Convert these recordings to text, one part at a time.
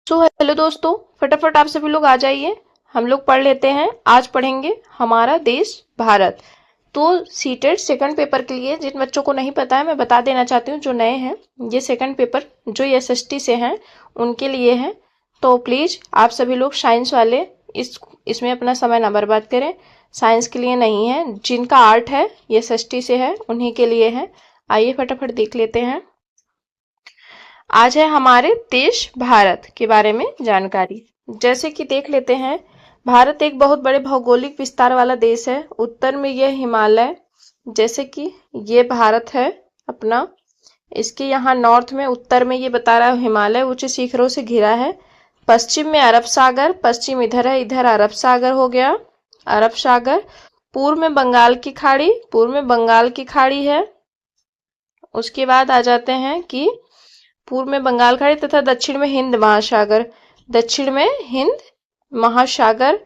Hello दोस्तों, फटाफट आप सभी लोग आ जाइए। हम लोग पढ़ लेते हैं। आज पढ़ेंगे हमारा देश भारत। तो सीटेट सेकंड पेपर के लिए जिन बच्चों को नहीं पता है मैं बता देना चाहती हूँ, जो नए हैं, ये सेकंड पेपर जो एसएसटी से हैं उनके लिए है। तो प्लीज आप सभी लोग साइंस वाले इसमें अपना समय ना बर्बाद करें। साइंस के लिए नहीं है, जिनका आर्ट है ये एसएसटी से है उन्हीं के लिए है। आइए फटाफट देख लेते हैं। आज है हमारे देश भारत के बारे में जानकारी। जैसे कि देख लेते हैं, भारत एक बहुत बड़े भौगोलिक विस्तार वाला देश है। उत्तर में यह हिमालय, जैसे कि ये भारत है अपना। इसके यहाँ नॉर्थ में, उत्तर में ये बता रहा है हिमालय ऊंचे शिखरों से घिरा है। पश्चिम में अरब सागर, पश्चिम इधर है, इधर अरब सागर हो गया, अरब सागर। पूर्व में बंगाल की खाड़ी, पूर्व में बंगाल की खाड़ी है। उसके बाद आ जाते हैं कि पूर्व में बंगाल खाड़ी तथा दक्षिण में हिंद महासागर, दक्षिण में हिंद महासागर।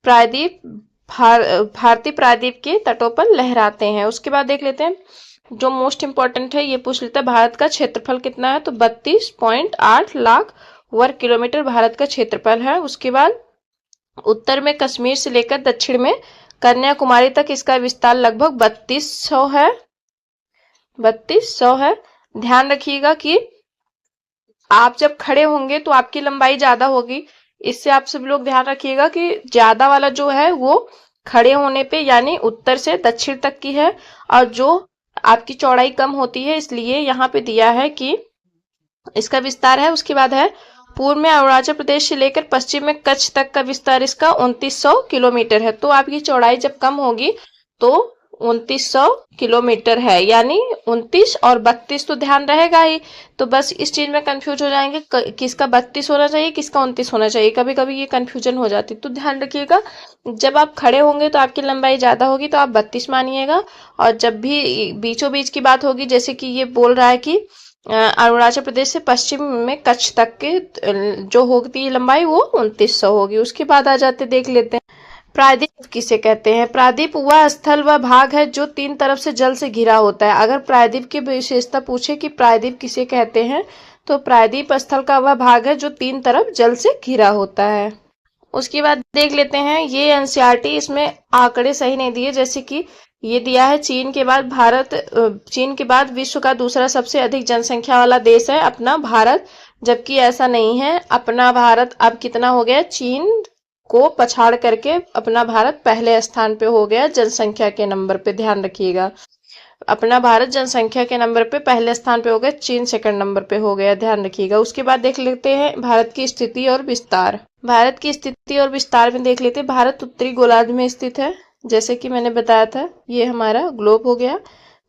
प्रायद्वीप भारतीय प्रायद्वीप के तटों पर लहराते हैं। उसके बाद देख लेते हैं जो मोस्ट इंपॉर्टेंट है, ये पूछ लेते हैं भारत का क्षेत्रफल कितना है, तो 32.8 लाख वर्ग किलोमीटर भारत का क्षेत्रफल है। उसके बाद उत्तर में कश्मीर से लेकर दक्षिण में कन्याकुमारी तक इसका विस्तार लगभग 3200 है, 3200 है। ध्यान रखिएगा कि आप जब खड़े होंगे तो आपकी लंबाई ज्यादा होगी, इससे आप सब लोग ध्यान रखिएगा कि ज्यादा वाला जो है वो खड़े होने पे यानी उत्तर से दक्षिण तक की है, और जो आपकी चौड़ाई कम होती है इसलिए यहाँ पे दिया है कि इसका विस्तार है। उसके बाद है पूर्व में अरुणाचल प्रदेश से लेकर पश्चिम में कच्छ तक का विस्तार इसका 2900 किलोमीटर है। तो आपकी चौड़ाई जब कम होगी तो 2900 किलोमीटर है, यानी 29 और 32 तो ध्यान रहेगा ही। तो बस इस चीज में कंफ्यूज हो जाएंगे किसका 32 होना चाहिए किसका 29 होना चाहिए, कभी कभी ये कंफ्यूजन हो जाती है। तो ध्यान रखिएगा जब आप खड़े होंगे तो आपकी लंबाई ज्यादा होगी तो आप 32 मानिएगा, और जब भी बीचों बीच की बात होगी, जैसे कि ये बोल रहा है कि अरुणाचल प्रदेश से पश्चिम में कच्छ तक के जो होगी लंबाई वो 2900 होगी। उसके बाद आ जाते देख लेते हैं प्रायद्वीप किसे कहते हैं। प्रायद्वीप वह स्थल व भाग है जो तीन तरफ से जल से घिरा होता है। अगर प्रायद्वीप की विशेषता पूछे कि प्रायद्वीप किसे कहते हैं, तो प्रायद्वीप स्थल का वह भाग है जो तीन तरफ जल से घिरा होता है। उसके बाद देख लेते हैं ये एनसीईआरटी, इसमें आंकड़े सही नहीं दिए। जैसे कि ये दिया है चीन के बाद भारत, चीन के बाद विश्व का दूसरा सबसे अधिक जनसंख्या वाला देश है अपना भारत, जबकि ऐसा नहीं है। अपना भारत अब कितना हो गया, चीन को पछाड़ करके अपना भारत पहले स्थान पे हो गया जनसंख्या के नंबर पे। ध्यान रखिएगा अपना भारत जनसंख्या के नंबर पे पहले स्थान पे हो गया, चीन सेकंड नंबर पे हो गया, ध्यान रखिएगा। उसके बाद देख लेते हैं भारत की स्थिति और विस्तार। भारत की स्थिति और विस्तार में देख लेते हैं, भारत उत्तरी गोलार्ध में स्थित है। जैसे कि मैंने बताया था ये हमारा ग्लोब हो गया,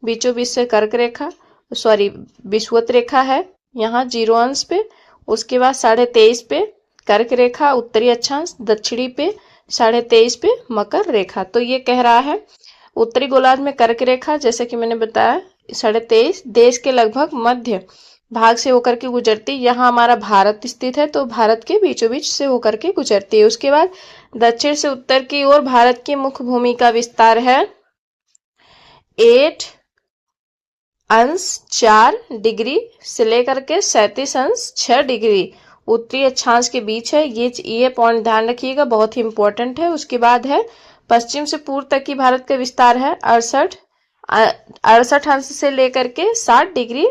बीचों बीच से कर्क रेखा विषुवत रेखा है यहाँ 0 अंश पे। उसके बाद 23.5 पे कर्क रेखा उत्तरी अक्षांश, दक्षिणी पे 23.5 पे मकर रेखा। तो ये कह रहा है उत्तरी गोलार्ध में कर्क रेखा, जैसे कि मैंने बताया 23.5 देश के लगभग मध्य भाग से होकर के गुजरती, यहाँ हमारा भारत स्थित है तो भारत के बीचों बीच से होकर के गुजरती है। उसके बाद दक्षिण से उत्तर की ओर भारत की मुख्य भूमि का विस्तार है 8 अंश 4 डिग्री से लेकर के 37 अंश 6 डिग्री उत्तरी अक्षांश के बीच है। ये पॉइंट ध्यान रखिएगा, बहुत ही इंपॉर्टेंट है। उसके बाद है पश्चिम से पूर्व तक की भारत का विस्तार है 68 अंश से लेकर के 60 डिग्री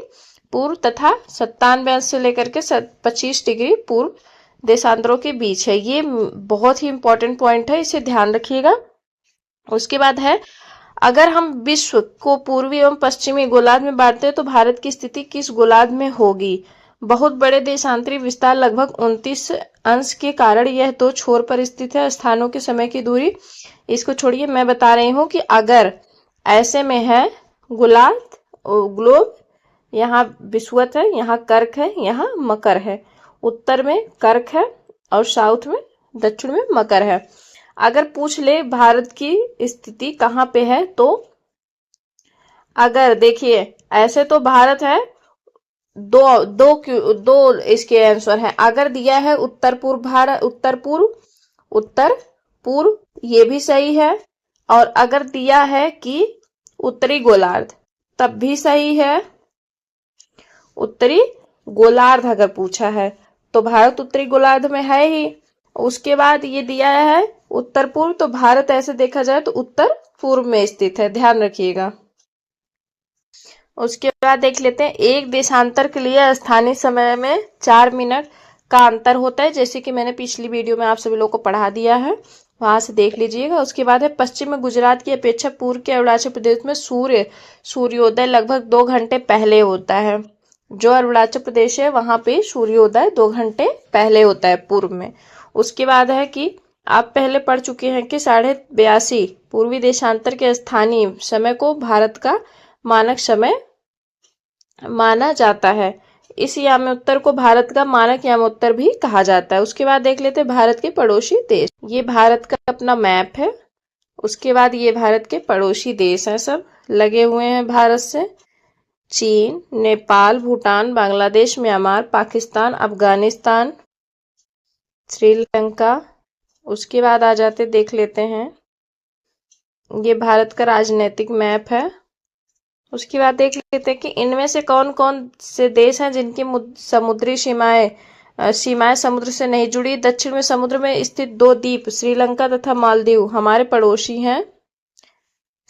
पूर्व तथा 97 अंश से लेकर के 25 डिग्री पूर्व देशांतरों के बीच है। ये बहुत ही इंपॉर्टेंट पॉइंट है, इसे ध्यान रखिएगा। उसके बाद है अगर हम विश्व को पूर्वी एवं पश्चिमी गोलार्ध में बांटते हैं तो भारत की स्थिति किस गोलार्ध में होगी। बहुत बड़े देशांतरी विस्तार लगभग 29 अंश के कारण यह दो छोर पर स्थित है। स्थानों के समय की दूरी इसको छोड़िए, मैं बता रही हूँ कि अगर ऐसे में है गोलार्ध ग्लोब, यहाँ विषुवत है, यहाँ कर्क है, यहाँ मकर है, उत्तर में कर्क है और साउथ में दक्षिण में मकर है। अगर पूछ ले भारत की स्थिति कहाँ पे है, तो अगर देखिए ऐसे तो भारत है, दो इसके आंसर है। अगर दिया है उत्तर पूर्व भारत, उत्तर पूर्व ये भी सही है, और अगर दिया है कि उत्तरी गोलार्ध तब भी सही है। उत्तरी गोलार्ध अगर पूछा है तो भारत उत्तरी गोलार्ध में है ही। उसके बाद ये दिया है उत्तर पूर्व, तो भारत ऐसे देखा जाए तो उत्तर पूर्व में स्थित है, ध्यान रखिएगा। उसके बाद देख लेते हैं, एक देशांतर के लिए स्थानीय समय में 4 मिनट का अंतर होता है, जैसे कि मैंने पिछली वीडियो में आप सभी लोगों को पढ़ा दिया है, वहां से देख लीजिएगा। उसके बाद है पश्चिम में गुजरात की अपेक्षा पूर्व के अरुणाचल प्रदेश में सूर्योदय लगभग 2 घंटे पहले होता है। जो अरुणाचल प्रदेश है वहां पे सूर्योदय 2 घंटे पहले होता है पूर्व में। उसके बाद है कि आप पहले पढ़ चुके हैं कि 82.5 पूर्वी देशांतर के स्थानीय समय को भारत का मानक समय माना जाता है। इस यामोत्तर को भारत का मानक यामोत्तर भी कहा जाता है। उसके बाद देख लेते हैं भारत के पड़ोसी देश। ये भारत का अपना मैप है। उसके बाद ये भारत के पड़ोसी देश हैं, सब लगे हुए हैं भारत से। चीन, नेपाल, भूटान, बांग्लादेश, म्यांमार, पाकिस्तान, अफगानिस्तान, श्रीलंका। उसके बाद आ जाते देख लेते हैं, ये भारत का राजनीतिक मैप है। उसके बाद देख लेते हैं कि इनमें से कौन कौन से देश हैं जिनकी समुद्री सीमाएं समुद्र से नहीं जुड़ी। दक्षिण में समुद्र में स्थित 2 द्वीप श्रीलंका तथा मालदीव हमारे पड़ोसी हैं।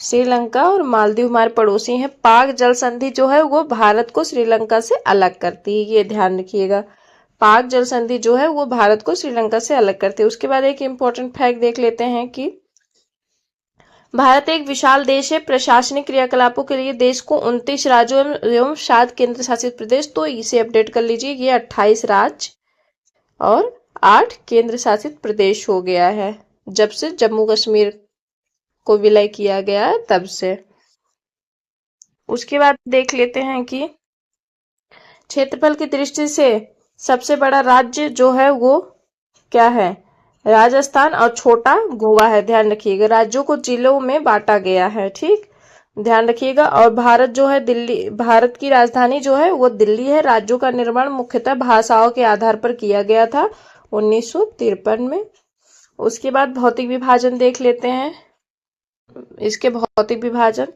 श्रीलंका और मालदीव हमारे पड़ोसी हैं। पाक जल संधि जो है वो भारत को श्रीलंका से अलग करती है, ये ध्यान रखिएगा। पाक जल संधि जो है वो भारत को श्रीलंका से अलग करती है। उसके बाद एक इम्पोर्टेंट फैक्ट देख लेते हैं कि भारत एक विशाल देश है। प्रशासनिक क्रियाकलापों के लिए देश को 29 राज्यों एवं 7 केंद्र शासित प्रदेश, तो इसे अपडेट कर लीजिए, ये 28 राज्य और 8 केंद्र शासित प्रदेश हो गया है जब से जम्मू कश्मीर को विलय किया गया है तब से। उसके बाद देख लेते हैं कि क्षेत्रफल की दृष्टि से सबसे बड़ा राज्य जो है वो क्या है, राजस्थान, और छोटा गोवा है, ध्यान रखिएगा। राज्यों को जिलों में बांटा गया है, ठीक, ध्यान रखिएगा। और भारत जो है दिल्ली, भारत की राजधानी जो है वो दिल्ली है। राज्यों का निर्माण मुख्यतः भाषाओं के आधार पर किया गया था 1953 में। उसके बाद भौतिक विभाजन देख लेते हैं। इसके भौतिक विभाजन,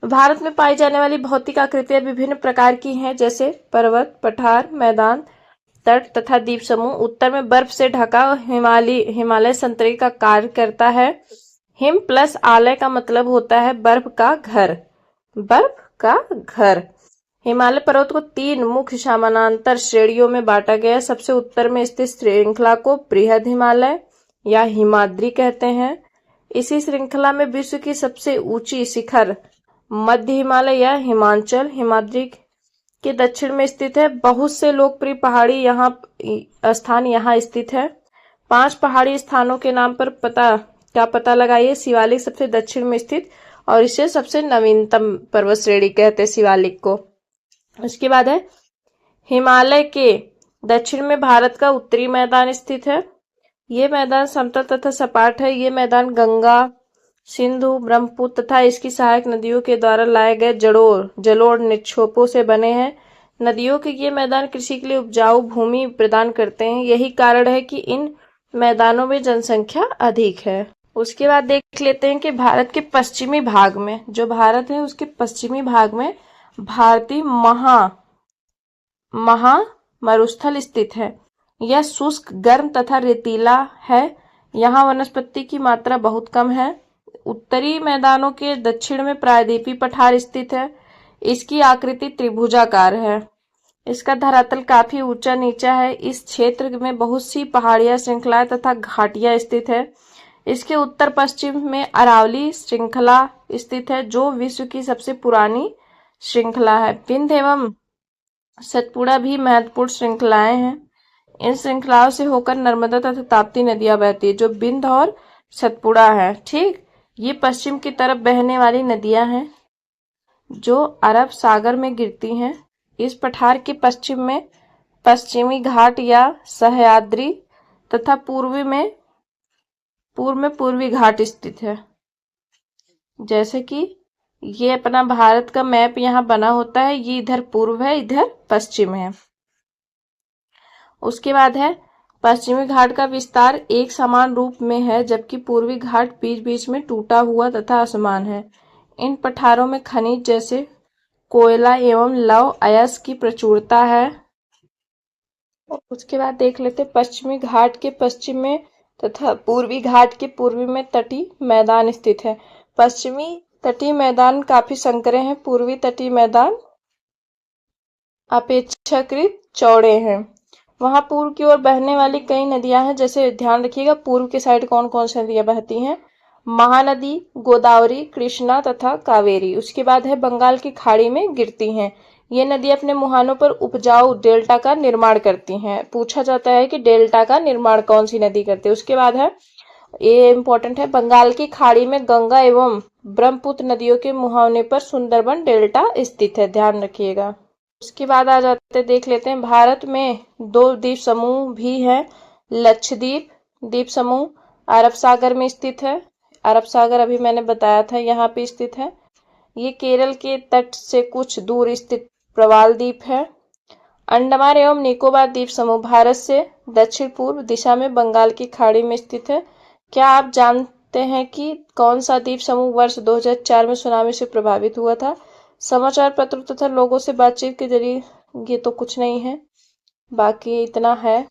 भारत में पाई जाने वाली भौतिक आकृतियां विभिन्न प्रकार की हैं, जैसे पर्वत, पठार, मैदान, तट तथा द्वीप समूह। उत्तर में बर्फ से ढका हिमालय संतरे का कार्य करता है। हिम प्लस आलय का मतलब होता है बर्फ का घर, बर्फ का घर। हिमालय पर्वत को 3 मुख्य समानांतर श्रेणियों में बांटा गया। सबसे उत्तर में स्थित श्रृंखला को बृहद हिमालय या हिमाद्री कहते हैं। इसी श्रृंखला में विश्व की सबसे ऊंची शिखर मध्य हिमालय या हिमाचल हिमाद्री के दक्षिण में स्थित है। बहुत से लोकप्रिय पहाड़ी स्थान यहाँ स्थित है। 5 पहाड़ी स्थानों के नाम पर पता लगाइए। शिवालिक सबसे दक्षिण में स्थित और इसे सबसे नवीनतम पर्वत श्रेणी कहते हैं शिवालिक को। उसके बाद है हिमालय के दक्षिण में भारत का उत्तरी मैदान स्थित है। ये मैदान समतल तथा सपाट है। ये मैदान गंगा, सिंधु, ब्रह्मपुत्र तथा इसकी सहायक नदियों के द्वारा लाए गए जलोढ़ निक्षेपों से बने हैं। नदियों के ये मैदान कृषि के लिए उपजाऊ भूमि प्रदान करते हैं। यही कारण है कि इन मैदानों में जनसंख्या अधिक है। उसके बाद देख लेते हैं कि भारत के पश्चिमी भाग में, जो भारत है उसके पश्चिमी भाग में भारतीय मरुस्थल स्थित है। यह शुष्क, गर्म तथा रेतीला है। यहाँ वनस्पति की मात्रा बहुत कम है। उत्तरी मैदानों के दक्षिण में प्रायद्वीपीय पठार स्थित है। इसकी आकृति त्रिभुजाकार है। इसका धरातल काफी ऊंचा नीचा है। इस क्षेत्र में बहुत सी पहाड़ियां श्रृंखलाएं तथा घाटियां स्थित है। इसके उत्तर पश्चिम में अरावली श्रृंखला स्थित है, जो विश्व की सबसे पुरानी श्रृंखला है। विंध्य एवं सतपुड़ा भी महत्वपूर्ण श्रृंखलाएं हैं। इन श्रृंखलाओं से होकर नर्मदा तथा ताप्ती नदियां बहती है, जो विंध्य और सतपुड़ा है, ठीक। ये पश्चिम की तरफ बहने वाली नदियां हैं जो अरब सागर में गिरती हैं। इस पठार के पश्चिम में पश्चिमी घाट या सह्याद्री तथा पूर्व में पूर्वी घाट स्थित है। जैसे कि ये अपना भारत का मैप यहाँ बना होता है, ये इधर पूर्व है, इधर पश्चिम है। उसके बाद है पश्चिमी घाट का विस्तार एक समान रूप में है, जबकि पूर्वी घाट बीच बीच में टूटा हुआ तथा असमान है। इन पठारों में खनिज जैसे कोयला एवं लौह अयस्क की प्रचुरता है। और उसके बाद देख लेते हैं पश्चिमी घाट के पश्चिम में तथा पूर्वी घाट के पूर्वी में तटीय मैदान स्थित है। पश्चिमी तटीय मैदान काफी संकरे हैं, पूर्वी तटीय मैदान अपेक्षाकृत चौड़े हैं। वहां पूर्व की ओर बहने वाली कई नदियां हैं, जैसे ध्यान रखिएगा पूर्व के साइड कौन कौन सी नदियां बहती हैं। महानदी, गोदावरी, कृष्णा तथा कावेरी। उसके बाद है बंगाल की खाड़ी में गिरती हैं। ये नदी अपने मुहानों पर उपजाऊ डेल्टा का निर्माण करती हैं। पूछा जाता है कि डेल्टा का निर्माण कौन सी नदी करती है। उसके बाद है, ये इंपॉर्टेंट है, बंगाल की खाड़ी में गंगा एवं ब्रह्मपुत्र नदियों के मुहाने पर सुंदरबन डेल्टा स्थित है, ध्यान रखिएगा। उसके बाद आ जाते देख लेते हैं, भारत में दो द्वीप समूह भी हैं। लक्षद्वीप द्वीप समूह अरब सागर में स्थित है। अरब सागर अभी मैंने बताया था यहाँ पे स्थित है। ये केरल के तट से कुछ दूर स्थित प्रवाल द्वीप है। अंडमान एवं निकोबार द्वीप समूह भारत से दक्षिण पूर्व दिशा में बंगाल की खाड़ी में स्थित है। क्या आप जानते हैं कि कौन सा द्वीप समूह वर्ष 2004 में सुनामी से प्रभावित हुआ था? समाचार पत्र तथा लोगों से बातचीत के जरिए ये तो कुछ नहीं है, बाकी इतना है।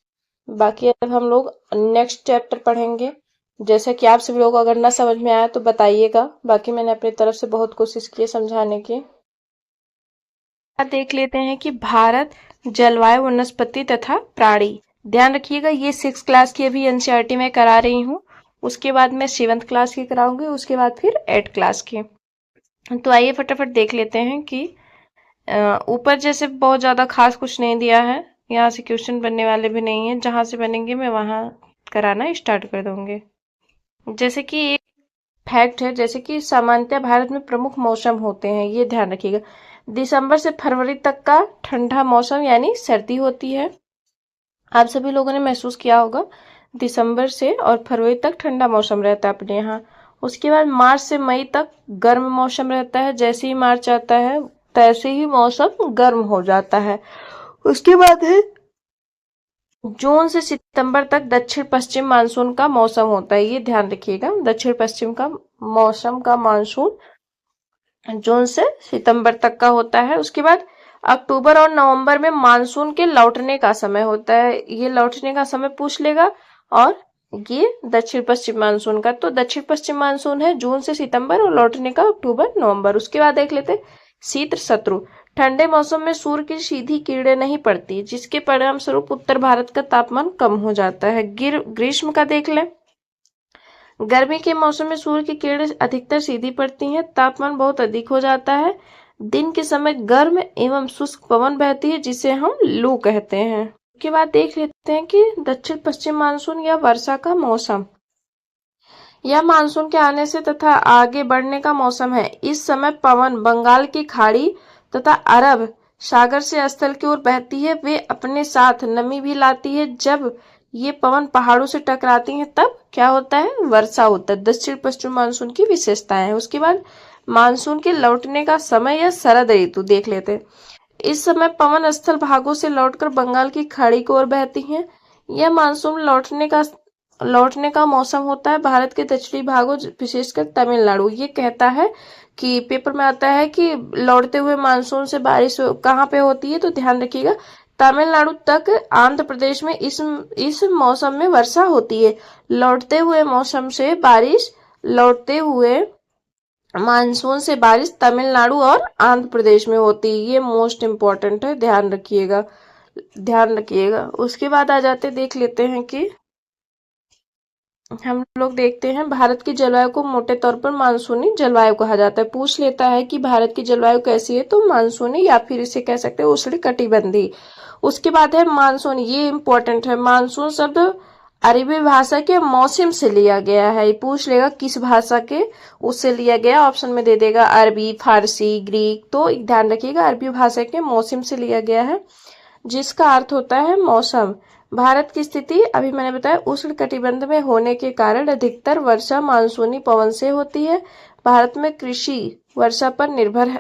बाकी अब हम लोग नेक्स्ट चैप्टर पढ़ेंगे। जैसे कि आप सभी लोग अगर ना समझ में आया तो बताइएगा, बाकी मैंने अपनी तरफ से बहुत कोशिश की है समझाने की। देख लेते हैं कि भारत, जलवायु, वनस्पति तथा प्राणी। ध्यान रखिएगा ये 6 क्लास की अभी एनसीईआरटी में करा रही हूँ, उसके बाद मैं 7th क्लास की कराऊंगी, उसके बाद फिर 8th क्लास की। तो आइए फटाफट देख लेते हैं कि ऊपर जैसे बहुत ज्यादा खास कुछ नहीं दिया है, यहाँ से क्वेश्चन बनने वाले भी नहीं है, जहां से बनेंगे मैं वहां कराना स्टार्ट कर दूंगी। जैसे कि एक फैक्ट है, जैसे कि सामान्यतः भारत में प्रमुख मौसम होते हैं, ये ध्यान रखिएगा। दिसंबर से फरवरी तक का ठंडा मौसम यानी सर्दी होती है। आप सभी लोगों ने महसूस किया होगा, दिसंबर से और फरवरी तक ठंडा मौसम रहता है अपने यहाँ। उसके बाद मार्च से मई तक गर्म मौसम रहता है। जैसे ही मार्च आता है तैसे ही मौसम गर्म हो जाता है। उसके बाद है जून से सितंबर तक दक्षिण पश्चिम मानसून का मौसम होता है, ये ध्यान रखिएगा। दक्षिण पश्चिम का मौसम का मानसून जून से सितंबर तक का होता है। उसके बाद अक्टूबर और नवंबर में मानसून के लौटने का समय होता है। ये लौटने का समय पूछ लेगा। और ये दक्षिण पश्चिम मानसून का, तो दक्षिण पश्चिम मानसून है जून से सितंबर और लौटने का अक्टूबर नवंबर। उसके बाद देख लेते शीत ऋतु। ठंडे मौसम में सूर्य की सीधी किरणें नहीं पड़ती, जिसके परिणाम स्वरूप उत्तर भारत का तापमान कम हो जाता है। ग्रीष्म का देख लें। गर्मी के मौसम में सूर्य की किरणें अधिकतर सीधी पड़ती हैं, तापमान बहुत अधिक हो जाता है। दिन के समय गर्म एवं शुष्क पवन बहती है, जिसे हम लू कहते हैं। उसके बाद देख लेते हैं कि दक्षिण पश्चिम मानसून या वर्षा का मौसम। यह मानसून के आने से तथा आगे बढ़ने का मौसम है। इस समय पवन बंगाल की खाड़ी तथा अरब सागर से स्थल की ओर बहती है। वे अपने साथ नमी भी लाती है। जब ये पवन पहाड़ों से टकराती हैं तब क्या होता है, वर्षा होता है। दक्षिण पश्चिम मानसून की विशेषताएं हैं। उसके बाद मानसून के लौटने का समय या शरद ऋतु देख लेते हैं। इस समय पवन स्थल भागों से लौटकर बंगाल की खाड़ी की ओर बहती हैं। यह मानसून लौटने का मौसम होता है। भारत के दक्षिणी भागों विशेषकर तमिलनाडु, ये कहता है कि पेपर में आता है कि लौटते हुए मानसून से बारिश कहाँ पे होती है, तो ध्यान रखिएगा तमिलनाडु तक आंध्र प्रदेश में इस मौसम में वर्षा होती है। लौटते हुए मौसम से बारिश, लौटते हुए मानसून से बारिश तमिलनाडु और आंध्र प्रदेश में होती है। ये मोस्ट इम्पोर्टेंट है, ध्यान रखिएगा, ध्यान रखिएगा। उसके बाद आ जाते देख लेते हैं कि हम लोग देखते हैं भारत की जलवायु को मोटे तौर पर मानसूनी जलवायु कहा जाता है। पूछ लेता है कि भारत की जलवायु कैसी है, तो मानसूनी या फिर इसे कह सकते हैं उष्ण कटिबंधीय। उसके बाद है मानसून, ये इंपॉर्टेंट है। मानसून शब्द अरबी भाषा के मौसम से लिया गया है। पूछ लेगा किस भाषा के उससे लिया गया, ऑप्शन में दे देगा अरबी, फारसी, ग्रीक। तो ध्यान रखिएगा अरबी भाषा के मौसम से लिया गया है, जिसका अर्थ होता है मौसम। भारत की स्थिति अभी मैंने बताया उष्ण कटिबंध में होने के कारण अधिकतर वर्षा मानसूनी पवन से होती है। भारत में कृषि वर्षा पर निर्भर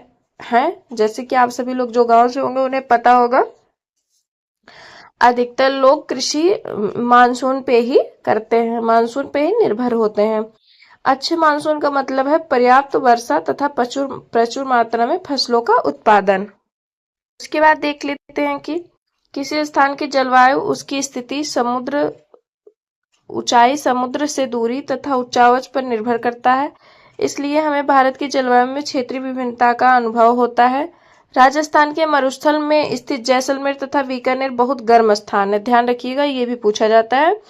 है। जैसे कि आप सभी लोग जो गांव से होंगे उन्हें पता होगा, अधिकतर लोग कृषि मानसून पे ही करते हैं, मानसून पे ही निर्भर होते हैं। अच्छे मानसून का मतलब है पर्याप्त वर्षा तथा प्रचुर मात्रा में फसलों का उत्पादन। उसके बाद देख लेते हैं कि किसी स्थान की जलवायु उसकी स्थिति, समुद्र ऊंचाई, समुद्र से दूरी तथा उच्चावच पर निर्भर करता है। इसलिए हमें भारत की जलवायु में क्षेत्रीय विभिन्नता का अनुभव होता है। राजस्थान के मरुस्थल में स्थित जैसलमेर तथा बीकानेर बहुत गर्म स्थान है। ध्यान रखिएगा, ये भी पूछा जाता है।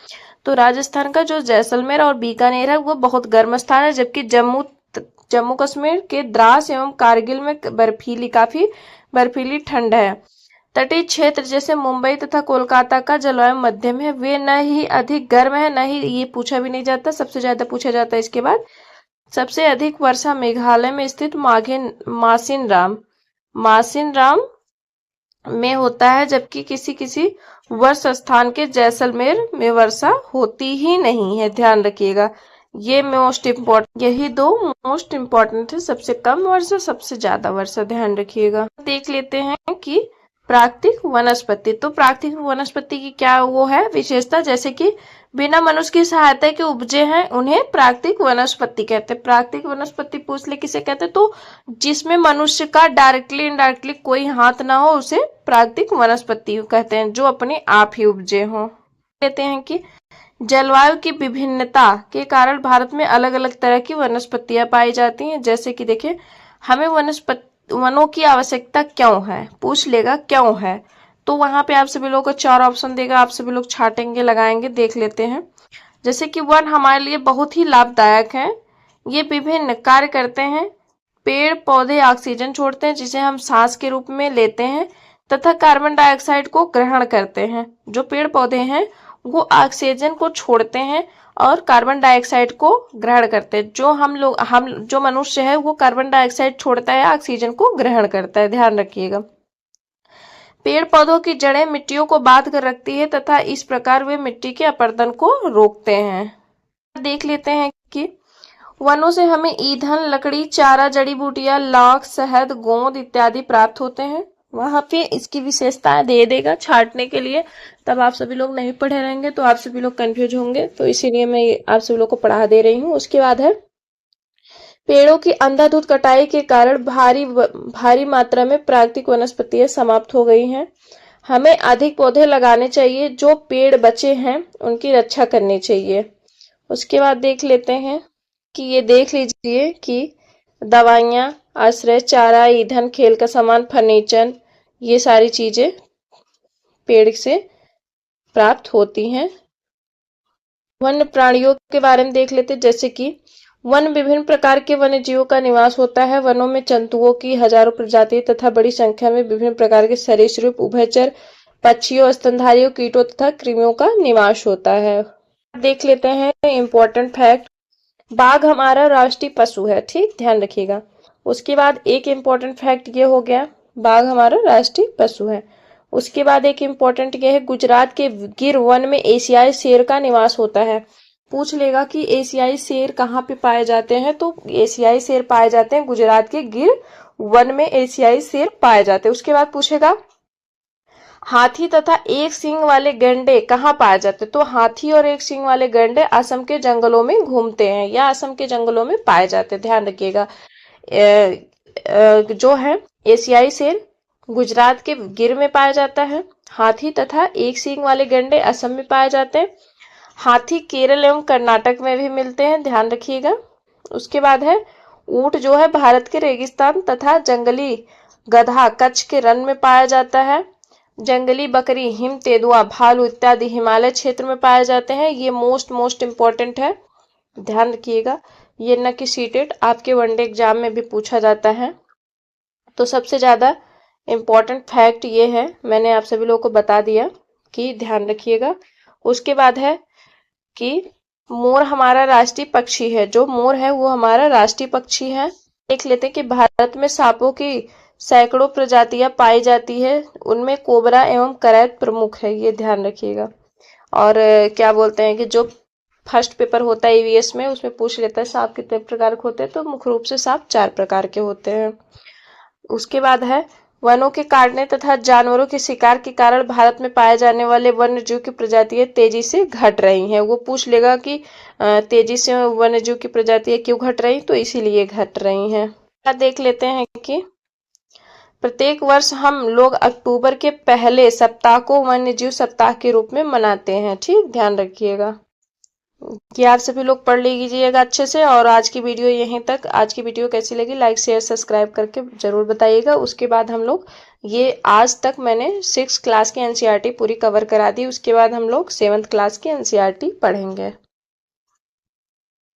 तो राजस्थान का जो जैसलमेर और बीकानेर है वो बहुत गर्म स्थान है, जबकि जम्मू कश्मीर के द्रास एवं कारगिल में काफी बर्फीली ठंड है। तटीय क्षेत्र जैसे मुंबई तथा कोलकाता का जलवायु मध्यम है, वे न ही अधिक गर्म है न ही, ये पूछा भी नहीं जाता, सबसे ज्यादा पूछा जाता है इसके बाद। सबसे अधिक वर्षा मेघालय में स्थित मासिन राम में होता है, जबकि किसी किसी वर्ष स्थान के जैसलमेर में वर्षा होती ही नहीं है। ध्यान रखिएगा, ये यही दो मोस्ट इम्पोर्टेंट है, सबसे कम वर्षा, सबसे ज्यादा वर्षा। ध्यान रखिएगा। देख लेते हैं कि प्राकृतिक वनस्पति। तो प्राकृतिक वनस्पति की क्या वो है विशेषता, जैसे कि बिना मनुष्य की सहायता के उपजे हैं उन्हें प्राकृतिक वनस्पति कहते हैं। प्राकृतिक वनस्पति पूछ ले किसे कहते हैं, तो जिसमें मनुष्य का डायरेक्टली इनडायरेक्टली कोई हाथ ना हो उसे प्राकृतिक वनस्पति कहते हैं, जो अपने आप ही उपजे हो। कहते हैं कि जलवायु की विभिन्नता के कारण भारत में अलग अलग तरह की वनस्पतियां पाई जाती हैं। जैसे कि देखिए, हमें वनों की आवश्यकता क्यों है, पूछ लेगा क्यों है, तो वहां पे आप सभी लोगों को 4 ऑप्शन देगा, आप सभी लोग छाटेंगे लगाएंगे, देख लेते हैं। जैसे कि वन हमारे लिए बहुत ही लाभदायक है, ये विभिन्न कार्य करते हैं। पेड़ पौधे ऑक्सीजन छोड़ते हैं जिसे हम सांस के रूप में लेते हैं तथा कार्बन डाइऑक्साइड को ग्रहण करते हैं। जो पेड़ पौधे हैं वो ऑक्सीजन को छोड़ते हैं और कार्बन डाइऑक्साइड को ग्रहण करते हैं। जो मनुष्य है वो कार्बन डाइऑक्साइड छोड़ता है, ऑक्सीजन को ग्रहण करता है। ध्यान रखिएगा। पेड़ पौधों की जड़ें मिट्टियों को बांध कर रखती है तथा इस प्रकार वे मिट्टी के अपरदन को रोकते हैं। देख लेते हैं कि वनों से हमें ईंधन, लकड़ी, चारा, जड़ी बूटियां, लाख, शहद, गोंद इत्यादि प्राप्त होते हैं। वहां पे इसकी विशेषताएं दे देगा छांटने के लिए, तब आप सभी लोग नहीं पढ़े रहेंगे तो आप सभी लोग कंफ्यूज होंगे, तो इसीलिए मैं आप सभी लोग को पढ़ा दे रही हूँ। उसके बाद है पेड़ों की अंधाधुंध कटाई के कारण भारी मात्रा में प्राकृतिक वनस्पतियां समाप्त हो गई हैं। हमें अधिक पौधे लगाने चाहिए, जो पेड़ बचे हैं उनकी रक्षा करनी चाहिए। उसके बाद देख लेते हैं कि ये देख लीजिए कि दवाइयाँ, आश्रय, चारा, ईंधन, खेल का सामान, फर्नीचर, ये सारी चीजें पेड़ से प्राप्त होती हैं। वन्य प्राणियों के बारे में देख लेते हैं, जैसे कि वन विभिन्न प्रकार के वन्य जीवों का निवास होता है। वनों में जंतुओं की हजारों प्रजातियां तथा बड़ी संख्या में विभिन्न प्रकार के सरीसृप, उभयचर, पक्षियों, स्तनधारियों, कीटों तथा कृमियों का निवास होता है। देख लेते हैं इम्पोर्टेंट फैक्ट। बाघ हमारा राष्ट्रीय पशु है, ठीक, ध्यान रखिएगा। उसके बाद एक इम्पोर्टेंट फैक्ट ये हो गया, बाघ हमारा राष्ट्रीय पशु है। उसके बाद एक इम्पोर्टेंट ये है, गुजरात के गिर वन में एशियाई शेर का निवास होता है। पूछ लेगा कि एशियाई शेर कहाँ पे पाए जाते हैं, तो एशियाई शेर पाए जाते हैं गुजरात के गिर वन में, एशियाई शेर पाए जाते हैं। उसके बाद पूछेगा हाथी तथा एक सींग वाले गैंडे कहाँ पाए जाते हैं, तो हाथी और एक सींग वाले गैंडे असम के जंगलों में घूमते हैं या असम के जंगलों में पाए जाते हैं। ध्यान रखिएगा। जो है एशियाई शेर गुजरात के गिर में पाया जाता है, हाथी तथा एक सींग वाले गैंडे असम में पाए जाते हैं। हाथी केरल एवं कर्नाटक में भी मिलते हैं, ध्यान रखिएगा। उसके बाद है ऊंट, जो है भारत के रेगिस्तान तथा जंगली गधा कच्छ के रण में पाया जाता है। जंगली बकरी, हिम तेंदुआ, भालू इत्यादि हिमालय क्षेत्र में पाए जाते हैं। ये मोस्ट इम्पोर्टेंट है, ध्यान रखिएगा। ये न कि सीटेट आपके वनडे एग्जाम में भी पूछा जाता है। तो सबसे ज्यादा इम्पोर्टेंट फैक्ट ये है, मैंने आप सभी लोगों को बता दिया कि ध्यान रखिएगा। उसके बाद है कि मोर हमारा राष्ट्रीय पक्षी है। जो मोर है वो हमारा राष्ट्रीय पक्षी है। देख लेते हैं कि भारत में सांपों की सैकड़ों प्रजातियां पाई जाती है, उनमें कोबरा एवं करैत प्रमुख है, ये ध्यान रखिएगा। और क्या बोलते हैं कि जो फर्स्ट पेपर होता है ईवीएस में, उसमें पूछ लेता है सांप कितने प्रकार के होते हैं, तो मुख्य रूप से सांप 4 प्रकार के होते हैं। उसके बाद है वनों के काटने तथा जानवरों के शिकार के कारण भारत में पाए जाने वाले वन्य जीव की प्रजातियां तेजी से घट रही हैं। वो पूछ लेगा कि तेजी से वन्य जीव की प्रजातियां क्यों घट रही, तो इसीलिए घट रही हैं। देख लेते हैं कि प्रत्येक वर्ष हम लोग अक्टूबर के पहले सप्ताह को वन्य जीव सप्ताह के रूप में मनाते हैं। ठीक, ध्यान रखिएगा कि आप सभी लोग पढ़ लीजिएगा अच्छे से। और आज की वीडियो यहीं तक। आज की वीडियो कैसी लगी लाइक शेयर सब्सक्राइब करके जरूर बताइएगा। उसके बाद हम लोग ये आज तक मैंने 6th क्लास की एनसीईआरटी पूरी कवर करा दी। उसके बाद हम लोग 7th क्लास की एनसीईआरटी पढ़ेंगे।